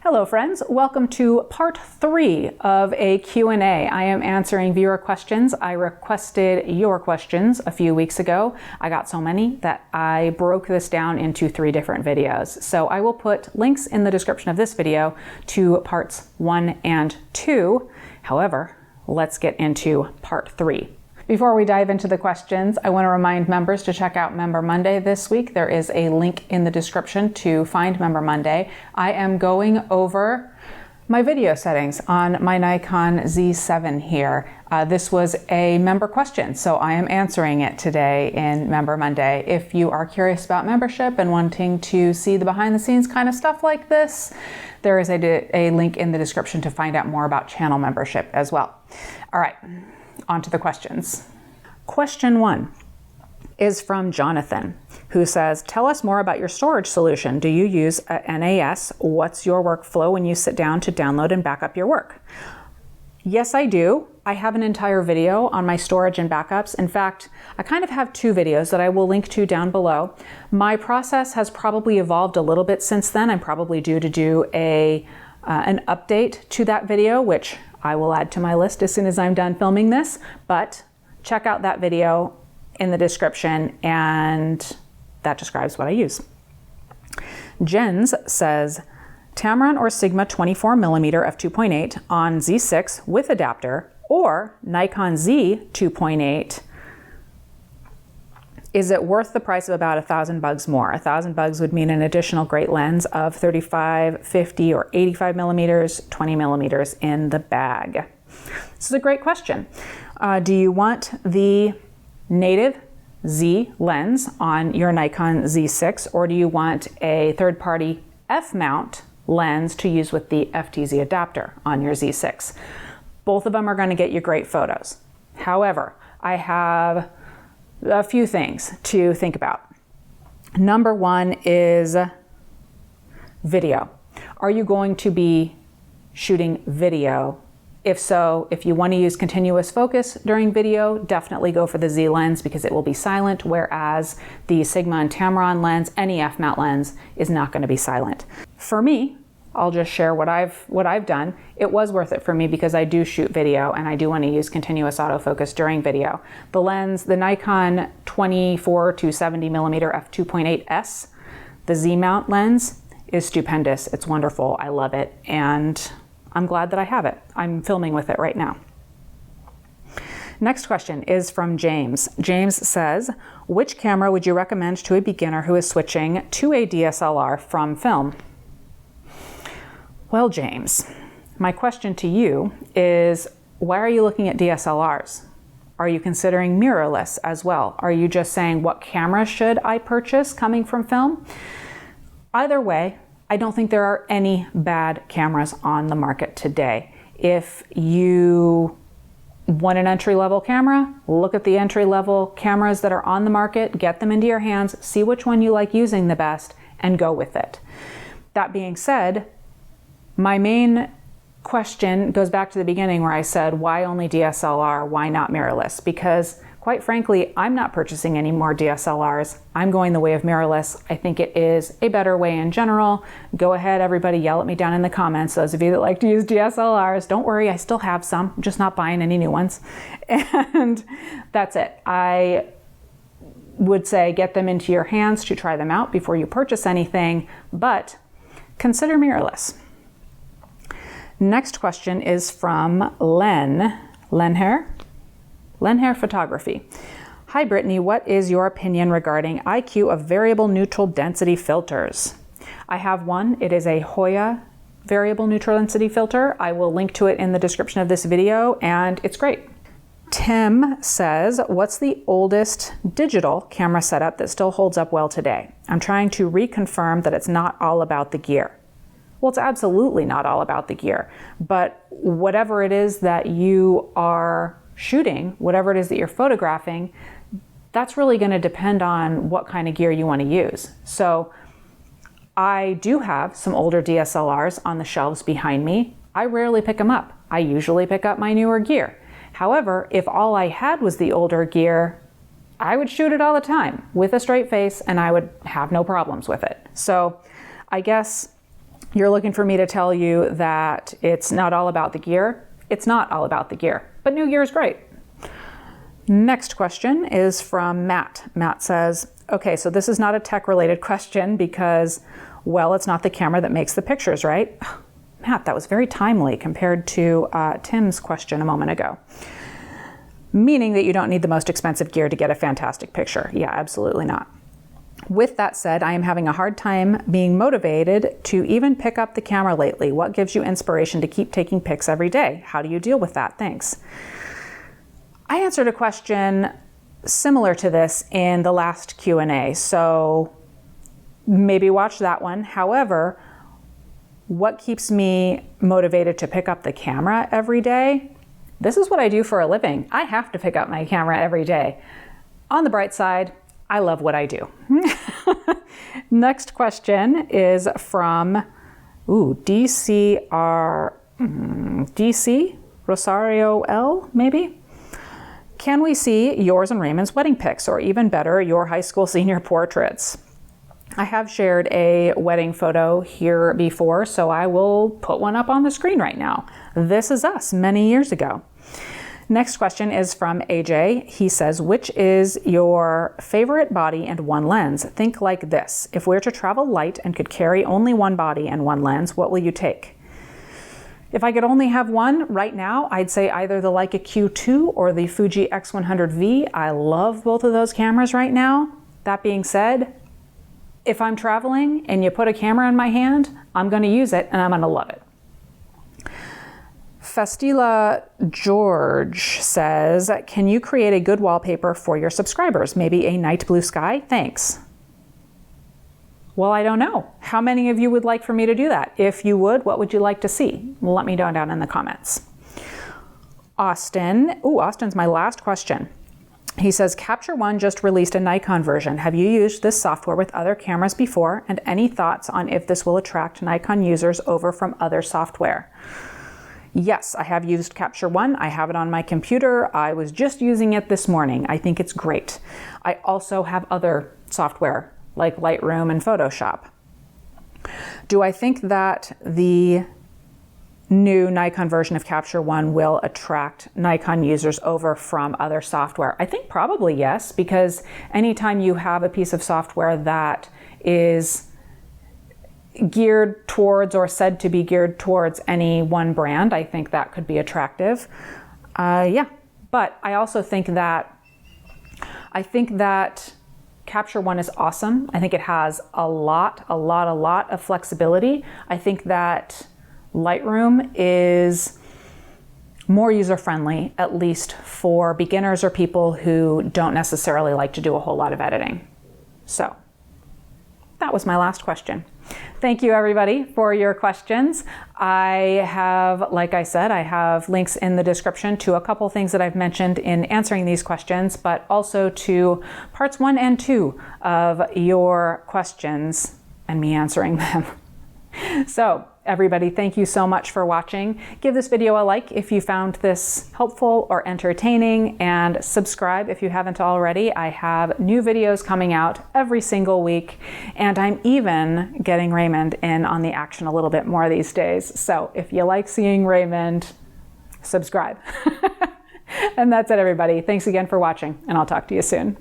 Hello friends, welcome to part 3 of a Q&A. I am answering viewer questions. I requested your questions a few weeks ago. I got so many that I broke this down into 3 different videos. So I will put links in the description of this video to parts 1 and 2. However, let's get into part 3. Before we dive into the questions, I want to remind members to check out Member Monday this week. There is a link in the description to find Member Monday. I am going over my video settings on my Nikon Z7 here. This was a member question, so I am answering it today in Member Monday. If you are curious about membership and wanting to see the behind the scenes kind of stuff like this, there is a link in the description to find out more about channel membership as well. All right. On to the questions. Question 1 is from Jonathan, who says, tell us more about your storage solution. Do you use a NAS? What's your workflow when you sit down to download and back up your work? Yes, I do. I have an entire video on my storage and backups. In fact, I kind of have 2 videos that I will link to down below. My process has probably evolved a little bit since then. I'm probably due to do an update to that video, which I will add to my list as soon as I'm done filming this, but check out that video in the description and that describes what I use. Jens says, Tamron or Sigma 24mm f2.8 on Z6 with adapter or Nikon Z 2.8. Is it worth the price of about $1,000 more? $1,000 would mean an additional great lens of 35, 50, or 85 millimeters, 20 millimeters in the bag. This is a great question. Do you want the native Z lens on your Nikon Z6, or do you want a third-party F-mount lens to use with the FTZ adapter on your Z6? Both of them are going to get you great photos. However, I have a few things to think about. Number 1 is video. Are you going to be shooting video? If so, if you want to use continuous focus during video, definitely go for the Z lens because it will be silent, whereas the Sigma and Tamron lens, any F-mount lens, is not going to be silent. For me, I'll just share what I've done. It was worth it for me because I do shoot video and I do want to use continuous autofocus during video. The lens, the Nikon 24 to 70 millimeter f2.8s, the Z mount lens is stupendous. It's wonderful. I love it. And I'm glad that I have it. I'm filming with it right now. Next question is from James. James says, which camera would you recommend to a beginner who is switching to a DSLR from film? Well, James, my question to you is, why are you looking at DSLRs? Are you considering mirrorless as well? Are you just saying, what camera should I purchase coming from film? Either way, I don't think there are any bad cameras on the market today. If you want an entry-level camera, look at the entry-level cameras that are on the market, get them into your hands, see which one you like using the best, and go with it. That being said, my main question goes back to the beginning where I said, why only DSLR? Why not mirrorless? Because quite frankly, I'm not purchasing any more DSLRs. I'm going the way of mirrorless. I think it is a better way in general. Go ahead, everybody, yell at me down in the comments. Those of you that like to use DSLRs, don't worry, I still have some. I'm just not buying any new ones. And that's it. I would say get them into your hands to try them out before you purchase anything, but consider mirrorless. Next question is from Lenher Photography. Hi Brittany, what is your opinion regarding IQ of variable neutral density filters? I have one. It is a Hoya variable neutral density filter. I will link to it in the description of this video and it's great. Tim says, what's the oldest digital camera setup that still holds up well today? I'm trying to reconfirm that it's not all about the gear. Well, it's absolutely not all about the gear, but whatever it is that you are shooting, whatever it is that you're photographing, that's really going to depend on what kind of gear you want to use. So I do have some older DSLRs on the shelves behind me. I rarely pick them up. I usually pick up my newer gear. However, if all I had was the older gear, I would shoot it all the time with a straight face and I would have no problems with it. So I guess You're looking for me to tell you that it's not all about the gear. It's not all about the gear, but new gear is great. Next question is from Matt. Matt says, okay, so this is not a tech-related question because, well, it's not the camera that makes the pictures, right? Matt, that was very timely compared to Tim's question a moment ago. Meaning that you don't need the most expensive gear to get a fantastic picture. Yeah, absolutely not. With that said, I am having a hard time being motivated to even pick up the camera lately. What gives you inspiration to keep taking pics every day? How do you deal with that? Thanks. I answered a question similar to this in the last Q&A, so maybe watch that one. However, what keeps me motivated to pick up the camera every day? This is what I do for a living. I have to pick up my camera every day. On the bright side, I love what I do. Next question is from DC Rosario L, maybe? Can we see yours and Raymond's wedding pics, or even better, your high school senior portraits? I have shared a wedding photo here before, so I will put one up on the screen right now. This is us many years ago. Next question is from AJ. He says, which is your favorite body and one lens? Think like this. If we're to travel light and could carry only one body and one lens, what will you take? If I could only have one right now, I'd say either the Leica Q2 or the Fuji X100V. I love both of those cameras right now. That being said, if I'm traveling and you put a camera in my hand, I'm going to use it and I'm going to love it. Fastila George says, can you create a good wallpaper for your subscribers? Maybe a night blue sky? Thanks. Well, I don't know. How many of you would like for me to do that? If you would, what would you like to see? Let me know down in the comments. Austin. Austin's my last question. He says, Capture One just released a Nikon version. Have you used this software with other cameras before? And any thoughts on if this will attract Nikon users over from other software? Yes, I have used Capture One. I have it on my computer. I was just using it this morning. I think it's great. I also have other software like Lightroom and Photoshop. Do I think that the new Nikon version of Capture One will attract Nikon users over from other software? I think probably yes, because anytime you have a piece of software that is geared towards or said to be geared towards any one brand, I think that could be attractive. Yeah, but I also think that Capture One is awesome. I think it has a lot of flexibility. I think that Lightroom is more user-friendly, at least for beginners or people who don't necessarily like to do a whole lot of editing. So that was my last question. Thank you everybody for your questions. I have, like I said, I have links in the description to a couple things that I've mentioned in answering these questions, but also to parts 1 and 2 of your questions and me answering them. So everybody, thank you so much for watching. Give this video a like if you found this helpful or entertaining, and subscribe if you haven't already. I have new videos coming out every single week, and I'm even getting Raymond in on the action a little bit more these days. So if you like seeing Raymond, subscribe. And that's it, everybody. Thanks again for watching, and I'll talk to you soon.